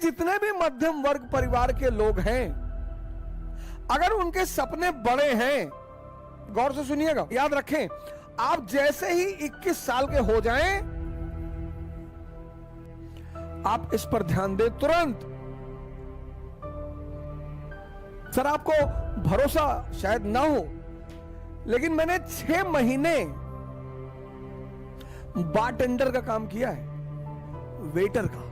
जितने भी मध्यम वर्ग परिवार के लोग हैं, अगर उनके सपने बड़े हैं, गौर से सुनिएगा, याद रखें, आप जैसे ही 21 साल के हो जाएं, आप इस पर ध्यान दें तुरंत। सर आपको भरोसा शायद ना हो, लेकिन मैंने 6 महीने बारटेंडर का काम किया है, वेटर का।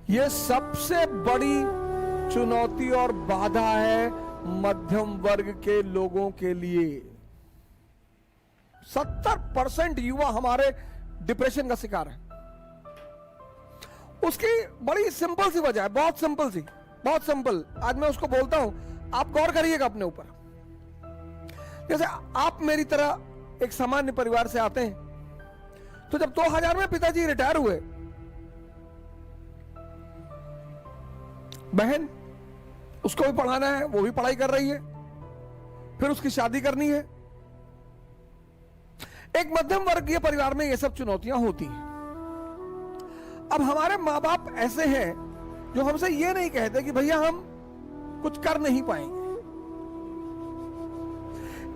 यह सबसे बड़ी चुनौती और बाधा है मध्यम वर्ग के लोगों के लिए। 70% युवा हमारे डिप्रेशन का शिकार है। उसकी बड़ी सिंपल सी वजह है, बहुत सिंपल सी, बहुत सिंपल। आज मैं उसको बोलता हूं, आप गौर करिएगा अपने ऊपर। जैसे आप मेरी तरह एक सामान्य परिवार से आते हैं, तो जब 2000 में पिताजी रिटायर हुए, बहन उसको भी पढ़ाना है, वो भी पढ़ाई कर रही है, फिर उसकी शादी करनी है। एक मध्यम वर्गीय परिवार में ये सब चुनौतियां होती हैं। अब हमारे माँ बाप ऐसे हैं जो हमसे ये नहीं कहते कि भैया हम कुछ कर नहीं पाएंगे।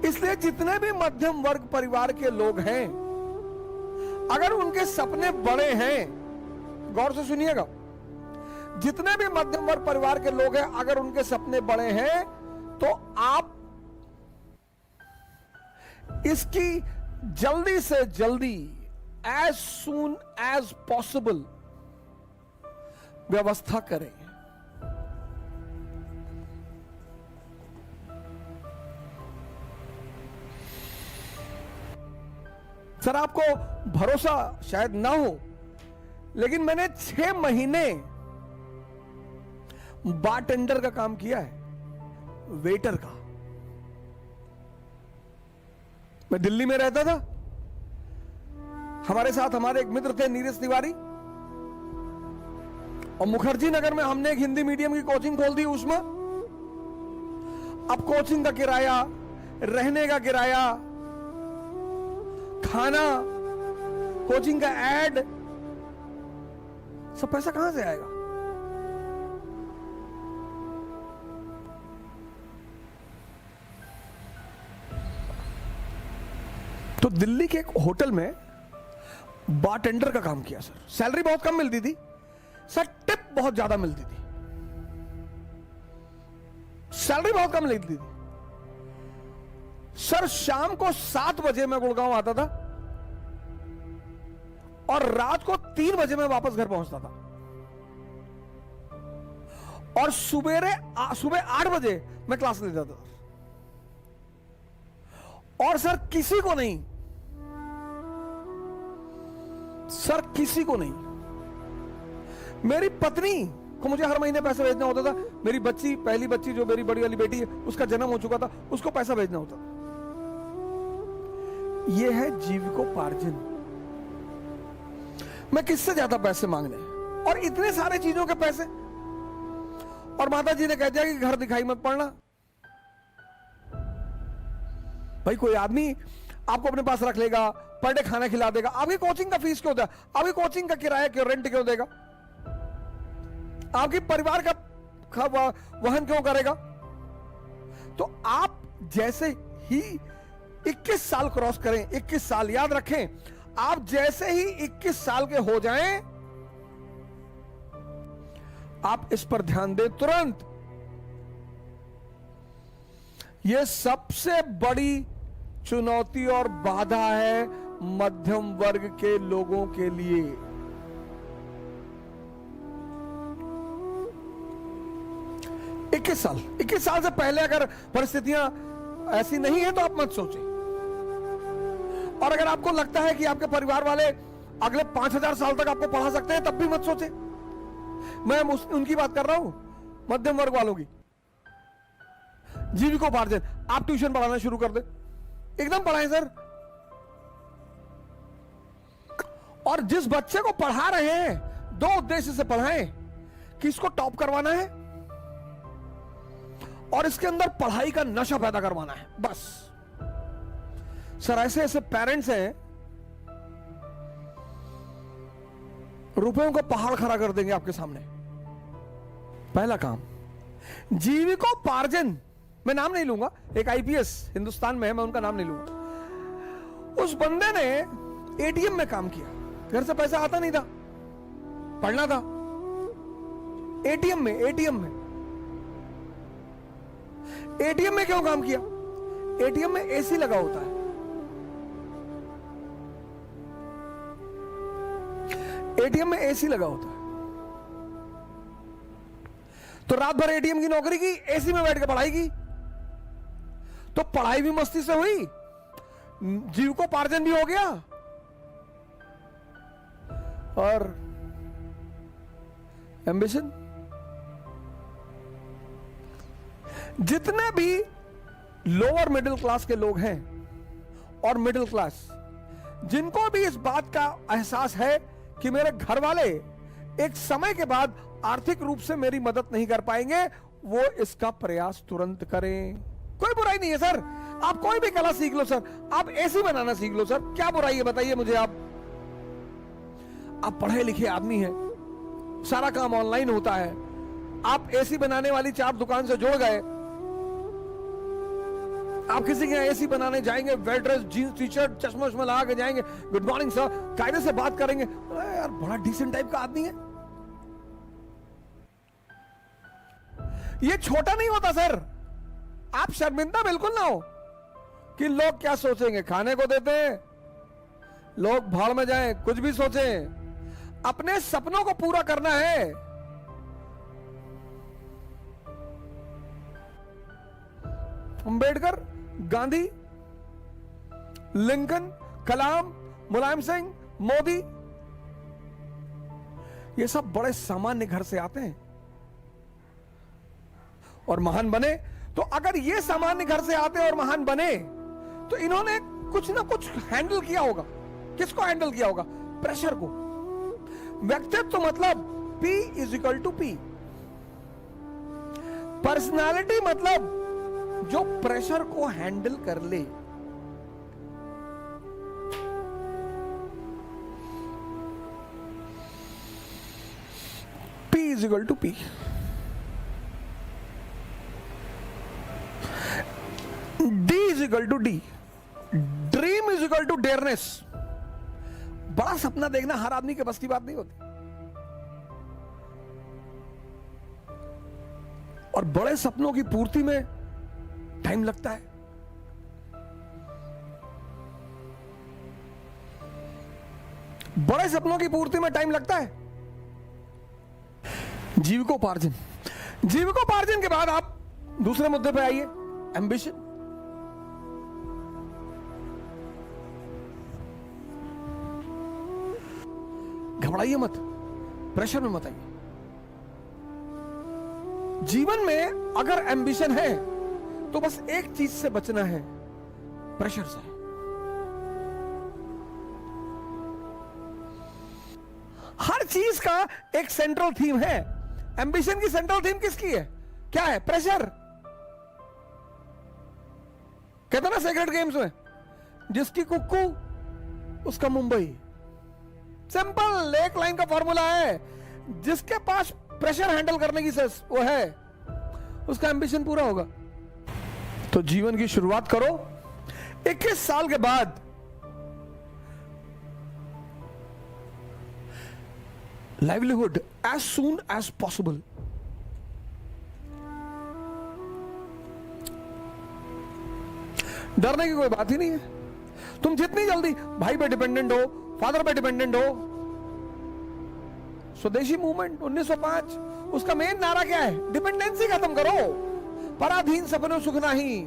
इसलिए जितने भी मध्यम वर्ग परिवार के लोग हैं, अगर उनके सपने बड़े हैं, गौर से सुनिएगा, जितने भी मध्यम वर्ग परिवार के लोग हैं, अगर उनके सपने बड़े हैं, तो आप इसकी जल्दी से जल्दी, एज सून एज पॉसिबल व्यवस्था करें। सर आपको भरोसा शायद ना हो, लेकिन मैंने 6 महीने बारटेंडर का काम किया है, वेटर का। मैं दिल्ली में रहता था, हमारे साथ हमारे एक मित्र थे नीरज तिवारी, और मुखर्जी नगर में हमने एक हिंदी मीडियम की कोचिंग खोल दी उसमें। अब कोचिंग का किराया, रहने का किराया, खाना, कोचिंग का एड, सब पैसा कहां से आएगा? तो दिल्ली के एक होटल में बारटेंडर का काम किया सर। सैलरी बहुत कम मिलती थी सर, टिप बहुत ज्यादा मिलती थी। सैलरी बहुत कम मिलती थी सर। शाम को 7 बजे मैं गुड़गांव आता था और रात को 3 बजे मैं वापस घर पहुंचता था, और सुबह 8 बजे मैं क्लास लेता था। और सर किसी को नहीं, सर किसी को नहीं, मेरी पत्नी को मुझे हर महीने पैसा भेजना होता था। मेरी बच्ची, पहली बच्ची जो मेरी बड़ी वाली बेटी है, उसका जन्म हो चुका था, उसको पैसा भेजना होता था। यह है जीविकोपार्जन। मैं किससे ज्यादा पैसे मांगने, और इतने सारे चीजों के पैसे। और माता जी ने कह दिया कि घर दिखाई मत पड़ना। भाई कोई आदमी आपको अपने पास रख लेगा, पर डे खाना खिला देगा, आपकी कोचिंग का फीस क्यों देगा? आपकी कोचिंग का किराया क्यों, रेंट क्यों देगा? आपके परिवार का वहन क्यों करेगा? तो आप जैसे ही 21 साल क्रॉस करें, 21 साल याद रखें, आप जैसे ही 21 साल के हो जाएं, आप इस पर ध्यान दें तुरंत। यह सबसे बड़ी चुनौती और बाधा है मध्यम वर्ग के लोगों के लिए। इक्कीस साल से पहले अगर परिस्थितियां ऐसी नहीं है तो आप मत सोचें। और अगर आपको लगता है कि आपके परिवार वाले अगले 5000 साल तक आपको पढ़ा सकते हैं, तब भी मत सोचें। मैं उनकी बात कर रहा हूं, मध्यम वर्ग वालों की। जीविकोपार्जन, आप ट्यूशन पढ़ाना शुरू कर दे, एकदम पढ़ाएं सर। और जिस बच्चे को पढ़ा रहे हैं, 2 उद्देश्य से पढ़ाएं कि इसको टॉप करवाना है और इसके अंदर पढ़ाई का नशा पैदा करवाना है, बस। सर ऐसे ऐसे पेरेंट्स हैं रुपयों का पहाड़ खड़ा कर देंगे आपके सामने। पहला काम, जीविकोपार्जन, मैं नाम नहीं लूंगा, एक आईपीएस हिंदुस्तान में है, मैं उनका नाम नहीं लूंगा। उस बंदे ने एटीएम में काम किया, घर से पैसा आता नहीं था, पढ़ना था। एटीएम में क्यों काम किया? एटीएम में एसी लगा होता है। एटीएम में एसी लगा होता है, तो रात भर एटीएम की नौकरी की, एसी में बैठ के पढ़ाई की, तो पढ़ाई भी मस्ती से हुई, जीविकोपार्जन भी हो गया, और एम्बिशन। जितने भी लोअर मिडिल क्लास के लोग हैं और मिडिल क्लास, जिनको भी इस बात का एहसास है कि मेरे घर वाले एक समय के बाद आर्थिक रूप से मेरी मदद नहीं कर पाएंगे, वो इसका प्रयास तुरंत करें। कोई बुराई नहीं है सर, आप कोई भी कला सीख लो सर, आप एसी बनाना सीख लो सर, क्या बुराई है बताइए मुझे। आप पढ़े लिखे आदमी हैं, सारा काम ऑनलाइन होता है, आप एसी बनाने वाली चार दुकान से जुड़ गए, आप किसी के यहाँ एसी बनाने जाएंगे, well dress, jeans T shirt, चश्मा वश्मा लगा के जाएंगे, गुड मॉर्निंग सर, कायदे से बात करेंगे, अरे यार बड़ा डिसेंट टाइप का आदमी है। ये छोटा नहीं होता सर, आप शर्मिंदा बिल्कुल ना हो कि लोग क्या सोचेंगे। खाने को देते हैं, लोग भाड़ में जाएं, कुछ भी सोचें, अपने सपनों को पूरा करना है। अंबेडकर, गांधी, लिंकन, कलाम, मुलायम सिंह, मोदी, ये सब बड़े सामान्य घर से आते हैं और महान बने। तो अगर ये सामान्य घर से आते और महान बने, तो इन्होंने कुछ ना कुछ हैंडल किया होगा। किसको हैंडल किया होगा? प्रेशर को। व्यक्तित्व तो मतलब P = P। पर्सनालिटी मतलब जो प्रेशर को हैंडल कर ले। P = P। D = D। Dream = dearness. बड़ा सपना देखना हर आदमी के बस की बात नहीं होती, और बड़े सपनों की पूर्ति में टाइम लगता है। बड़े सपनों की पूर्ति में टाइम लगता है। जीविकोपार्जन। जीविकोपार्जन के बाद आप दूसरे मुद्दे पे आइए, एम्बिशन। घबराइए मत, प्रेशर में मत आइए। जीवन में अगर एम्बिशन है तो बस एक चीज से बचना है, प्रेशर से। हर चीज का एक सेंट्रल थीम है। एम्बिशन की सेंट्रल थीम किसकी है? क्या है? प्रेशर। कहते ना सेक्रेट गेम्स में, जिसकी कुक्कू उसका मुंबई। सिंपल एक लाइन का फॉर्मूला है, जिसके पास प्रेशर हैंडल करने की वो है, उसका एम्बिशन पूरा होगा। तो जीवन की शुरुआत करो 21 साल के बाद। Livelihood as soon as possible. डरने की कोई बात ही नहीं है। तुम जितनी जल्दी भाई पे डिपेंडेंट हो, फादर पे डिपेंडेंट हो। स्वदेशी मूवमेंट 1905, उसका मेन नारा क्या है? डिपेंडेंसी खत्म करो, पराधीन सपनों सुख नहीं।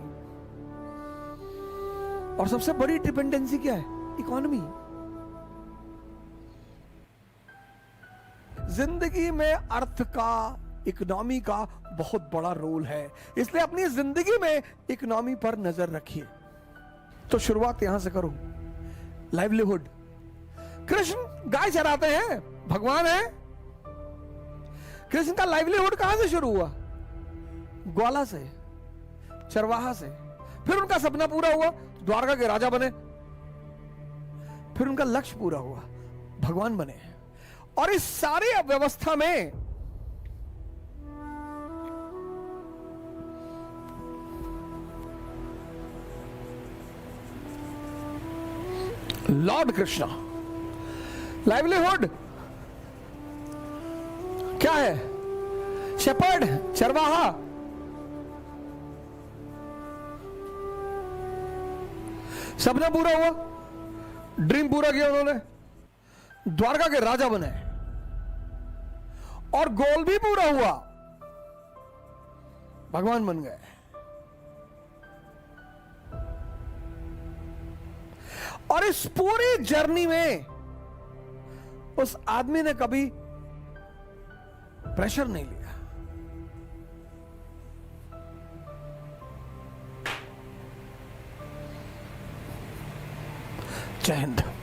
और सबसे बड़ी डिपेंडेंसी क्या है? इकोनॉमी। जिंदगी में अर्थ का, इकोनॉमी का बहुत बड़ा रोल है, इसलिए अपनी जिंदगी में इकोनॉमी पर नजर रखिए। तो शुरुआत यहां से करो। लाइवलीहुड। कृष्ण गाय चराते हैं, भगवान है। कृष्ण का लाइवलीहुड कहां से शुरू हुआ? ग्वाला से, चरवाहा से। फिर उनका सपना पूरा हुआ, द्वारका के राजा बने। फिर उनका लक्ष्य पूरा हुआ, भगवान बने। और इस सारी व्यवस्था में लॉर्ड कृष्णा, लाइवलीहुड क्या है? शेपर्ड, चरवाहा। सपना पूरा हुआ, ड्रीम पूरा किया उन्होंने, द्वारका के राजा बने और गोल भी पूरा हुआ, भगवान बन गए। और इस पूरी जर्नी में उस आदमी ने कभी प्रेशर नहीं लिया। जय हिंद।